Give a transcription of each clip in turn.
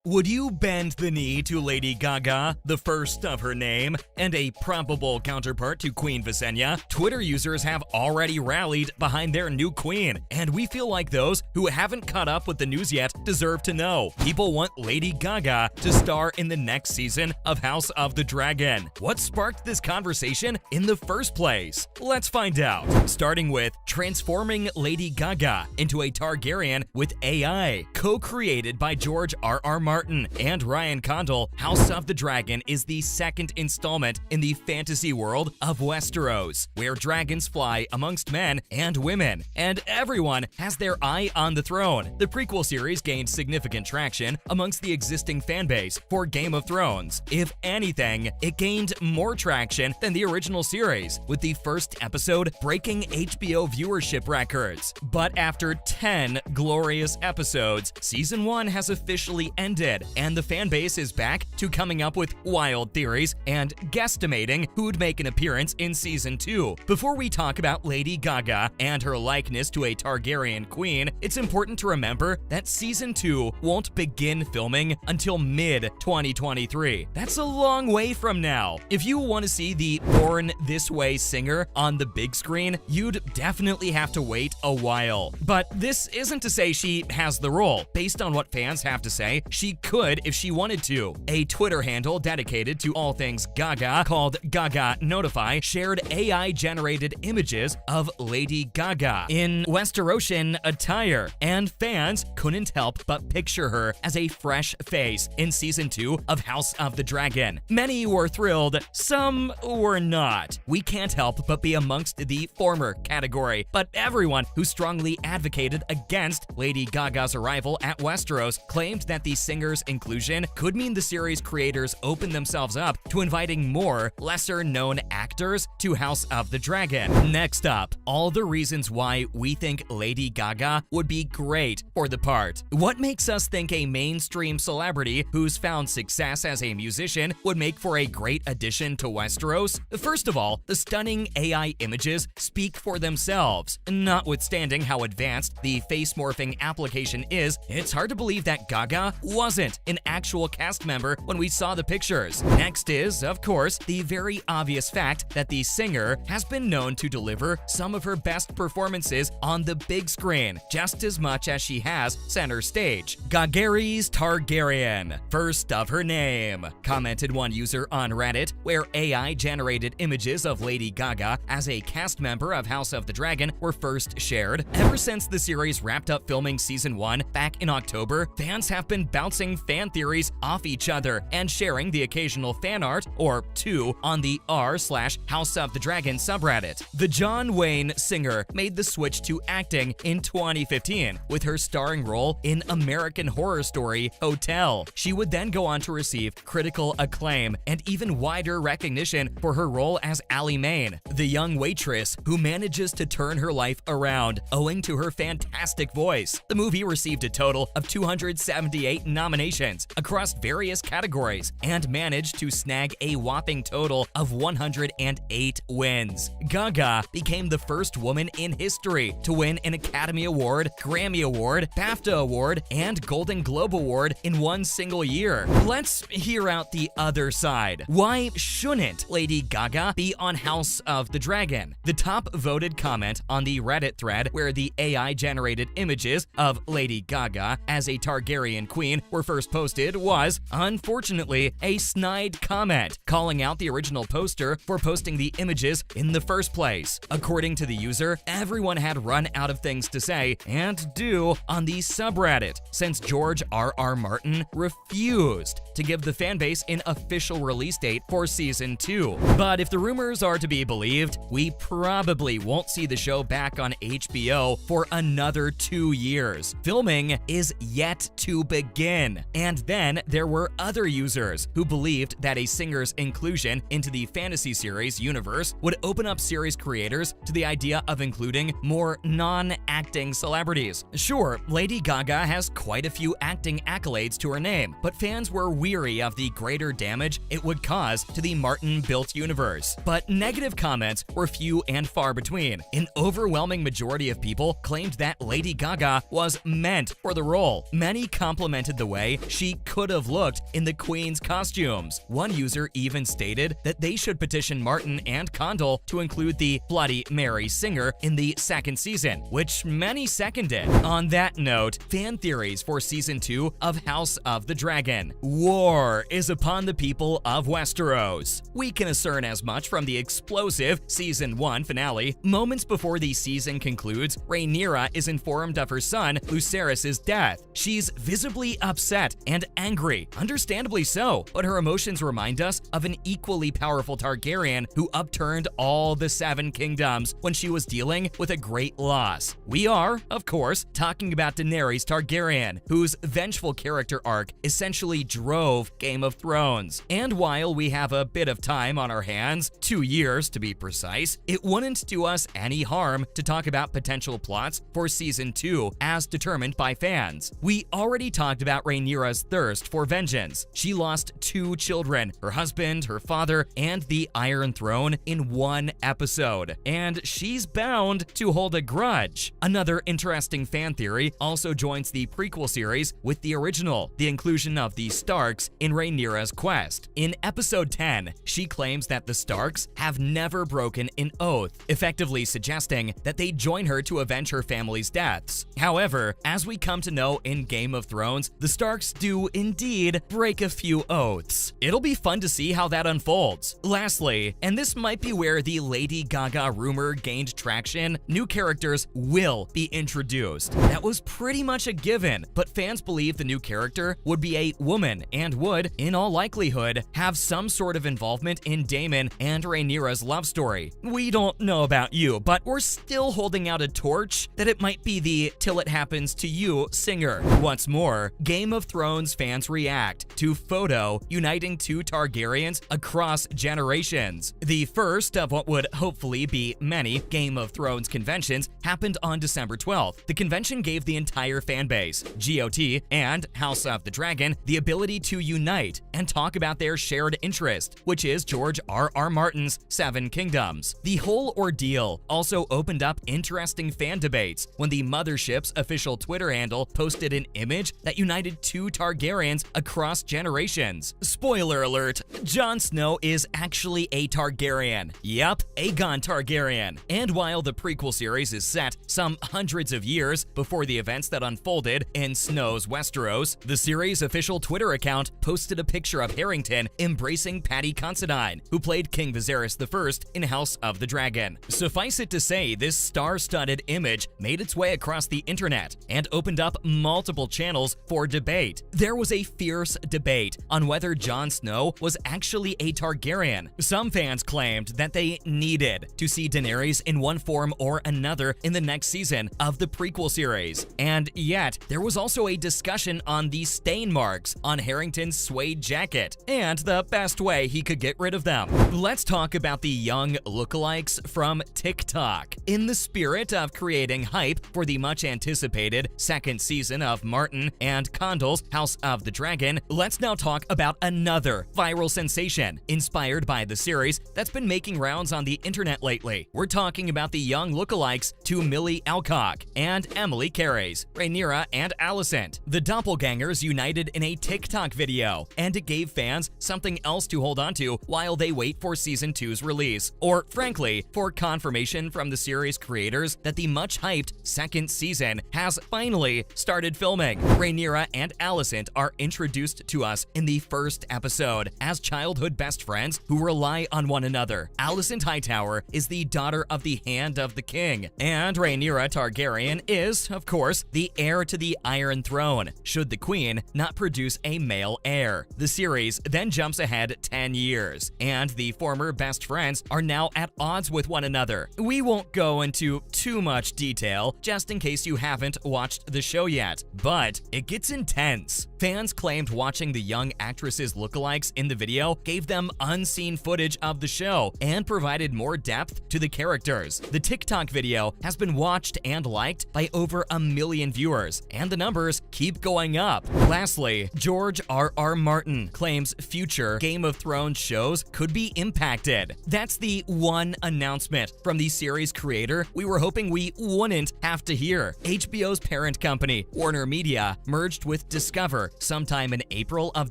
Would you bend the knee to Lady Gaga, the first of her name, and a probable counterpart to Queen Visenya? Twitter users have already rallied behind their new queen, and we feel like those who haven't caught up with the news yet deserve to know. People want Lady Gaga to star in the next season of House of the Dragon. What sparked this conversation in the first place? Let's find out. Starting with transforming Lady Gaga into a Targaryen with AI. Co-created by George R.R. Martin and Ryan Condal, House of the Dragon is the second installment in the fantasy world of Westeros, where dragons fly amongst men and women, and everyone has their eye on the throne. The prequel series gained significant traction amongst the existing fanbase for Game of Thrones. If anything, it gained more traction than the original series, with the first episode breaking HBO viewership records. But after 10 glorious episodes, Season 1 has officially ended, and the fanbase is back to coming up with wild theories and guesstimating who'd make an appearance in Season 2. Before we talk about Lady Gaga and her likeness to a Targaryen queen, it's important to remember that Season 2 won't begin filming until mid-2023. That's a long way from now. If you want to see the Born This Way singer on the big screen, you'd definitely have to wait a while. But this isn't to say she has the role. Based on what fans have to say, she could if she wanted to. A Twitter handle dedicated to all things Gaga, called Gaga Notify, shared AI-generated images of Lady Gaga in Westerosian attire, and fans couldn't help but picture her as a fresh face in Season 2 of House of the Dragon. Many were thrilled, some were not. We can't help but be amongst the former category, but everyone who strongly advocated against Lady Gaga's arrival at Westeros claimed that the singer's inclusion could mean the series creators open themselves up to inviting more lesser-known actors to House of the Dragon. Next up, all the reasons why we think Lady Gaga would be great for the part. What makes us think a mainstream celebrity who's found success as a musician would make for a great addition to Westeros? First of all, the stunning AI images speak for themselves. Notwithstanding how advanced the face morphing application is, it's hard to believe that Gaga wasn't an actual cast member when we saw the pictures. Next is, of course, the very obvious fact that the singer has been known to deliver some of her best performances on the big screen, just as much as she has center stage. Gagary's Targaryen, first of her name, commented one user on Reddit, where AI-generated images of Lady Gaga as a cast member of House of the Dragon were first shared. Ever since the series wrapped up filming Season 1 back in October, fans have been bouncing fan theories off each other and sharing the occasional fan art or two on the r/House of the Dragon subreddit. The John Wayne singer made the switch to acting in 2015 with her starring role in American Horror Story Hotel. She would then go on to receive critical acclaim and even wider recognition for her role as Allie Main, the young waitress who manages to turn her life around owing to her fantastic voice. The movie received a total of 278 nominations across various categories and managed to snag a whopping total of 108 wins. Gaga became the first woman in history to win an Academy Award, Grammy Award, BAFTA Award, and Golden Globe Award in one single year. Let's hear out the other side. Why shouldn't Lady Gaga be on House of the Dragon? The top voted comment on the Reddit thread where the AI-generated images of Lady Gaga as a Targaryen queen were first posted was, unfortunately, a snide comment, calling out the original poster for posting the images in the first place. According to the user, everyone had run out of things to say and do on the subreddit, since George R.R. Martin refused to give the fanbase an official release date for Season 2. But if the rumors are to be believed, we probably won't see the show back on HBO for another 2 years. Filming is yet to begin. And then there were other users who believed that a singer's inclusion into the fantasy series universe would open up series creators to the idea of including more non-acting celebrities. Sure, Lady Gaga has quite a few acting accolades to her name, but fans were weary of the greater damage it would cause to the Martin-built universe. But negative comments were few and far between. An overwhelming majority of people claimed that Lady Gaga was meant for the role. Many complimented the way she could have looked in the Queen's costumes. One user even stated that they should petition Martin and Condell to include the Bloody Mary singer in the second season, which many seconded. On that note, fan theories for season 2 of House of the Dragon. War is upon the people of Westeros. We can discern as much from the explosive season 1 finale. Moments before the season concludes, Rhaenyra is informed of her son Lucerys' death. She's visibly upset and angry, understandably so, but her emotions remind us of an equally powerful Targaryen who upturned all the 7 kingdoms when she was dealing with a great loss. We are, of course, talking about Daenerys Targaryen, whose vengeful character arc essentially drove Game of Thrones. And while we have a bit of time on our hands, 2 years to be precise, it wouldn't do us any harm to talk about potential plots for season 2 as determined by fans. We already talked about Rhaenyra's thirst for vengeance. She lost 2 children, her husband, her father, and the Iron Throne in one episode, and she's bound to hold a grudge. Another interesting fan theory also joins the prequel series with the original, the inclusion of the Starks in Rhaenyra's quest. In episode 10, she claims that the Starks have never broken an oath, effectively suggesting that they join her to avenge her family's deaths. However, as we come to know in Game of Thrones, the Starks do indeed break a few oaths. It'll be fun to see how that unfolds. Lastly, and this might be where the Lady Gaga rumor gained traction, new characters will be introduced. That was pretty much a given, but fans believe the new character would be a woman and would, in all likelihood, have some sort of involvement in Daemon and Rhaenyra's love story. We don't know about you, but we're still holding out a torch that it might be the Till It Happens to You singer. What's more, Game of Thrones fans react to photo uniting 2 Targaryens across generations. The first of what would hopefully be many Game of Thrones conventions happened on December 12th. The convention gave the entire fanbase, GOT and House of the Dragon, the ability to unite and talk about their shared interest, which is George R.R. Martin's 7 Kingdoms. The whole ordeal also opened up interesting fan debates when the Mothership's official Twitter handle posted an image that united 2 Targaryens across generations. Spoiler alert, Jon Snow is actually a Targaryen. Yup, Aegon Targaryen. And while the prequel series is set some hundreds of years before the events that unfolded in Snow's Westeros, the series' official Twitter account posted a picture of Harrington embracing Paddy Considine, who played King Viserys I in House of the Dragon. Suffice it to say, this star-studded image made its way across the internet and opened up multiple channels for debate. There was a fierce debate on whether Jon Snow was actually a Targaryen. Some fans claimed that they needed to see Daenerys in one form or another in the next season of the prequel series. And yet, there was also a discussion on the stain marks on Harrington's suede jacket and the best way he could get rid of them. Let's talk about the young lookalikes from TikTok. In the spirit of creating hype for the much-anticipated second season of Martin and Condell's House of the Dragon, let's now talk about another viral sensation inspired by the series that's been making rounds on the internet lately. We're talking about the young lookalikes to Millie Alcock and Emily Carey's, Rhaenyra and Alicent. The doppelgangers united in a TikTok video, and it gave fans something else to hold on to while they wait for season 2's release, or frankly, for confirmation from the series creators that the much-hyped second season has finally started filming. Rhaenyra and Alicent are introduced to us in the first episode as childhood best friends who rely on one another. Alicent Hightower is the daughter of the Hand of the King, and Rhaenyra Targaryen is, of course, the heir to the Iron Throne, should the Queen not produce a male heir. The series then jumps ahead 10 years, and the former best friends are now at odds with one another. We won't go into too much detail, just in case you haven't watched the show yet, but it gets intense. Fans claimed watching the young actresses' lookalikes in the video gave them unseen footage of the show and provided more depth to the characters. The TikTok video has been watched and liked by over 1 million viewers, and the numbers keep going up. Lastly, George R.R. Martin claims future Game of Thrones shows could be impacted. That's the one announcement from the series creator we were hoping we wouldn't have to hear. HBO's parent company, Warner Media, merged with with Discover sometime in April of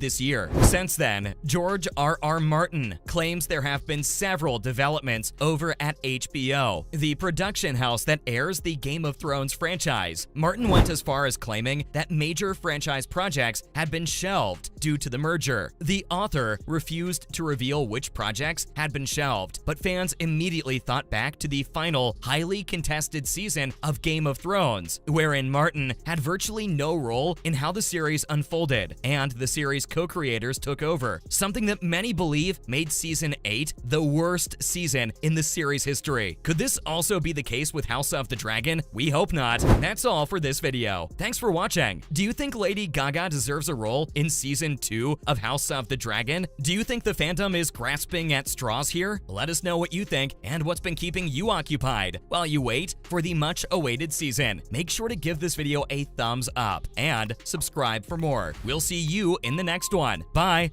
this year. Since then, George R.R. Martin claims there have been several developments over at HBO, the production house that airs the Game of Thrones franchise. Martin went as far as claiming that major franchise projects had been shelved due to the merger. The author refused to reveal which projects had been shelved, but fans immediately thought back to the final, highly contested season of Game of Thrones, wherein Martin had virtually no role in how the series unfolded, and the series co-creators took over, something that many believe made Season 8 the worst season in the series history. Could this also be the case with House of the Dragon? We hope not. That's all for this video. Thanks for watching. Do you think Lady Gaga deserves a role in Season 2 of House of the Dragon? Do you think the fandom is grasping at straws here? Let us know what you think and what's been keeping you occupied while you wait for the much-awaited season. Make sure to give this video a thumbs up and subscribe for more. We'll see you in the next one. Bye!